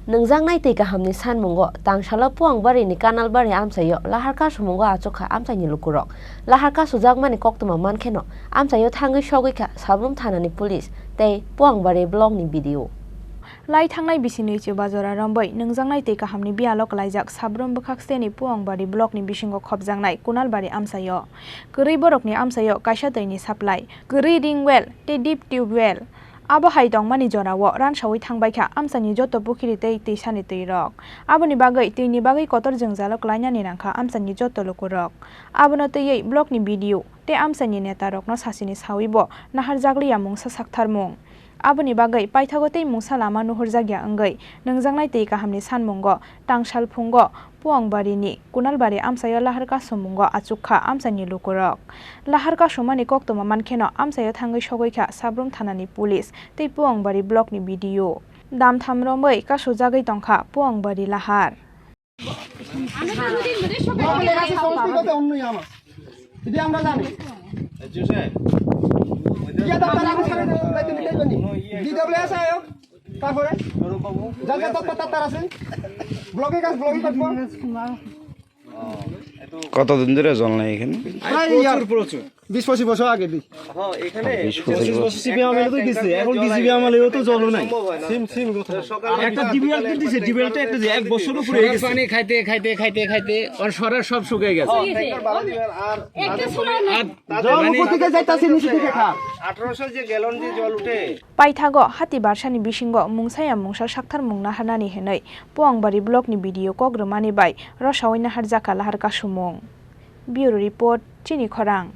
Nungjangnai tei kahamni sanmungo tangshala puangbari ni kanalbari amsayo laharka sumungo achokha amsaini lukurok laharka sujakmani koktoma mankheno amsayo thangui shogika sabrum thanani police tei puangbari blog ni video Lai thangnai bisini chu bajora rombai nungjangnai tei kahamni bialo kalaijak sabrum bukhakseni puangbari blog ni bisingo khopjangnai kunalbari amsayo kwrui borokni amsayo kaisa toini supply kwrui ring well tei deep tube well abo haidong mani jorao ransawi thangbaikha amsani joto pukhiri tei teisani teirok aboni bagai teini bagai kotor jengjalo klainani rangkha amsani joto lukurok abono teiei blog ni video tei amsani neta rokno sasini sawibo nahar jagli amung saktarmung aboni bagai paithago tei mungsa lama nuhurjagya anggai nungjangnai tei kahamni sanmungo tangsal phungo puangbari ni kunalbari amsayo laharka sumungo achukha amsani lukurok laharka sumani koktoma mankheno amsayo thangui sogoikha sabrum thanani police tei puangbari blog ni video dam thamrombai kaso jagai tongkha puangbari lahar কতদিন ধরে জল নাই এখানে? 20-25 বছর আগে দি এখানে 20-25 বছর CBM আমলে তো গেছে এখন ডিজিবিএম আমলেও তো জল নাই সিম কথা একটা ডিবিএল দিছে ডিবিএলটা একটা যে এক বছর উপরে হয়ে গেছে পানি খাইতে আর সরার সব শুকিয়ে গেছে জল উপর থেকে যাইতাছে নিচে থেকে খা 1800 যে গ্যালন যে জল উঠে paithago hati barsani bisingo mungsaya mungsa sakthar mungna hanani henai puangbari blog ni video kogrumani bai rosawina harjaka laharka sumung bureau report chini khorang